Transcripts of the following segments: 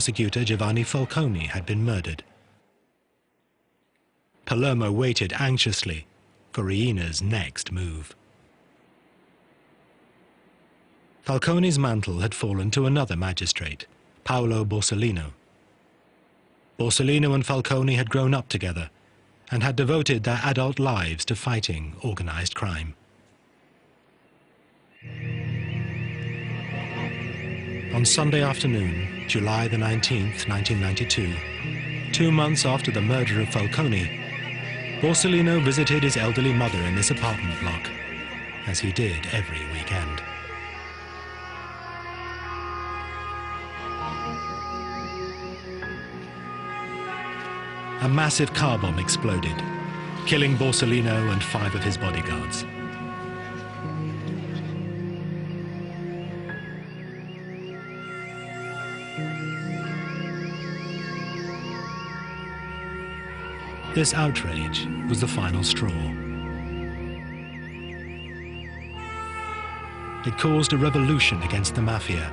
prosecutor Giovanni Falcone had been murdered. Palermo waited anxiously for Riina's next move. Falcone's mantle had fallen to another magistrate, Paolo Borsellino. Borsellino and Falcone had grown up together and had devoted their adult lives to fighting organized crime. On Sunday afternoon, July the 19th, 1992, 2 months after the murder of Falcone, Borsellino visited his elderly mother in this apartment block, as he did every weekend. A massive car bomb exploded, killing Borsellino and 5 of his bodyguards. This outrage was the final straw. It caused a revolution against the mafia,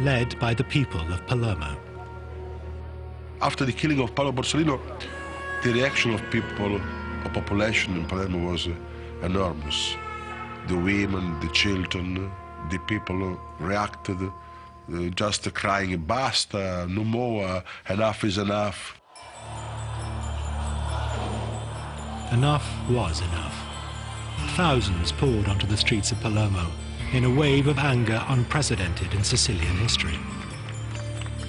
led by the people of Palermo. After the killing of Paolo Borsellino, the reaction of people, of population in Palermo was enormous. The women, the children, the people reacted, just crying, "Basta, no more, enough is enough." Enough was enough. Thousands poured onto the streets of Palermo in a wave of anger unprecedented in Sicilian history.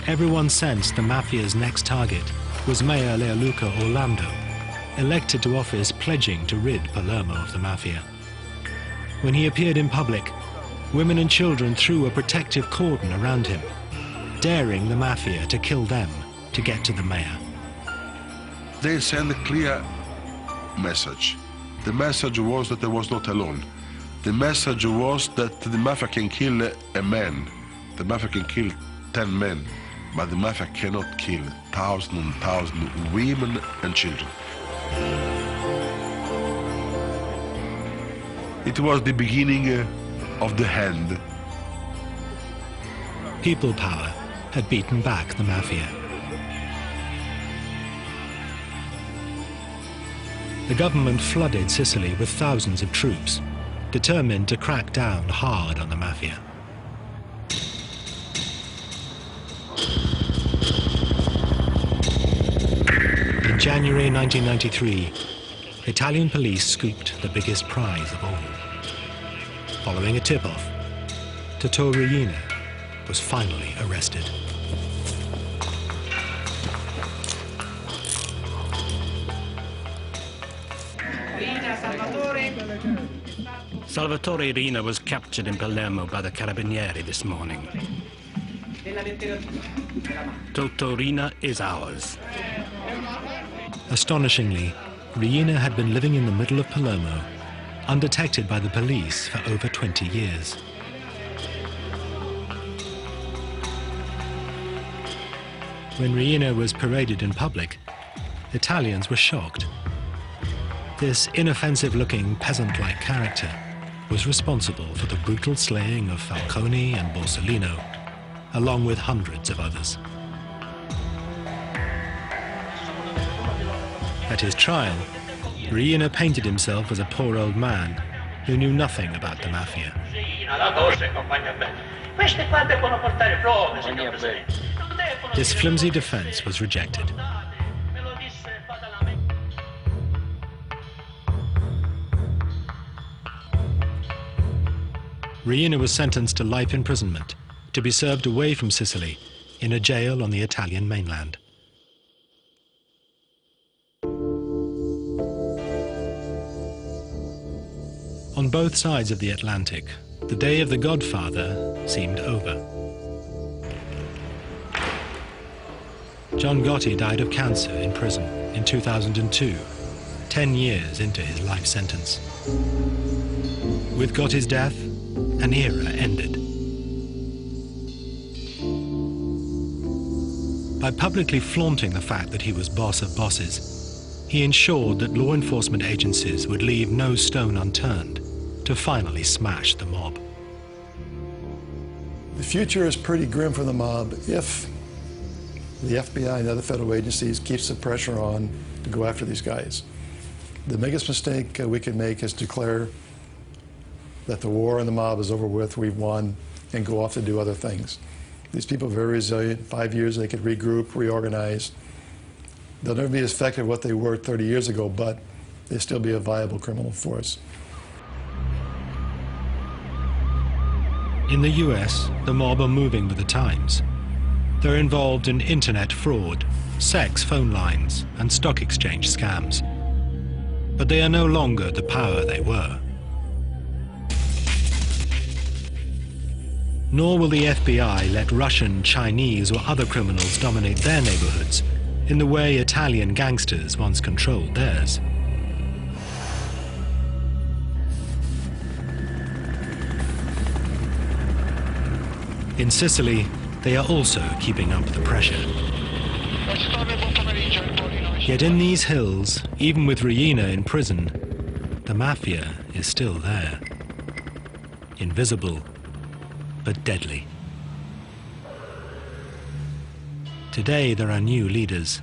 Everyone sensed the mafia's next target was Mayor Leoluca Orlando, elected to office pledging to rid Palermo of the mafia. When he appeared in public, women and children threw a protective cordon around him, daring the mafia to kill them to get to the mayor. They sent a clear message. The message was that I was not alone. The message was that the mafia can kill a man. The mafia can kill 10 men, but the mafia cannot kill thousands and thousands of women and children. It was the beginning of the end. People power had beaten back the mafia. The government flooded Sicily with thousands of troops, determined to crack down hard on the mafia. In January 1993, Italian police scooped the biggest prize of all. Following a tip-off, Totò Riina was finally arrested. Salvatore Riina was captured in Palermo by the Carabinieri this morning. Totò Riina is ours. Astonishingly, Riina had been living in the middle of Palermo, undetected by the police for over 20 years. When Riina was paraded in public, Italians were shocked. This inoffensive-looking, peasant-like character was responsible for the brutal slaying of Falcone and Borsellino, along with hundreds of others. At his trial, Riina painted himself as a poor old man who knew nothing about the mafia. This flimsy defense was rejected. Riina was sentenced to life imprisonment to be served away from Sicily in a jail on the Italian mainland. On both sides of the Atlantic, the day of the Godfather seemed over. John Gotti died of cancer in prison in 2002, 10 years into his life sentence. With Gotti's death, an era ended. By publicly flaunting the fact that he was boss of bosses, he ensured that law enforcement agencies would leave no stone unturned to finally smash the mob. The future is pretty grim for the mob if The FBI and other federal agencies keeps the pressure on to go after these guys. The biggest mistake we can make is declare that the war and the mob is over with, we've won, and go off to do other things. These people are very resilient. 5 years they could regroup, reorganize. They'll never be as effective as what they were 30 years ago, but they'll still be a viable criminal force. In the US, the mob are moving with the times. They're involved in internet fraud, sex phone lines, and stock exchange scams. But they are no longer the power they were. Nor will the FBI let Russian, Chinese, or other criminals dominate their neighborhoods in the way Italian gangsters once controlled theirs. In Sicily, they are also keeping up the pressure. Yet in these hills, even with Riina in prison, the Mafia is still there. Invisible, but deadly. Today there are new leaders.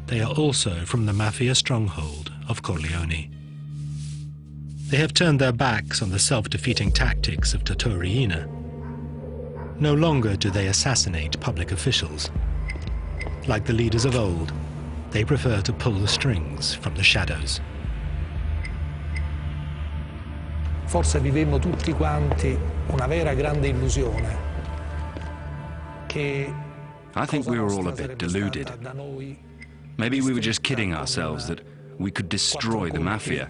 They are also from the Mafia stronghold of Corleone. They have turned their backs on the self-defeating tactics of Tito Riina. No longer do they assassinate public officials. Like the leaders of old, they prefer to pull the strings from the shadows. Forse vivemmo tutti quanti una vera grande illusione. I think we were all a bit deluded. Maybe we were just kidding ourselves that we could destroy the Mafia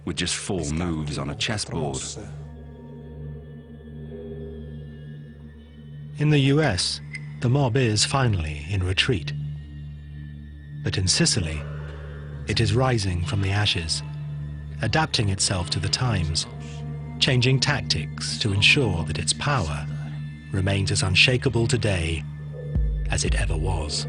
with just 4 moves on a chessboard. In the US, the mob is finally in retreat. But in Sicily, it is rising from the ashes, adapting itself to the times, changing tactics to ensure that its power remains as unshakable today as it ever was.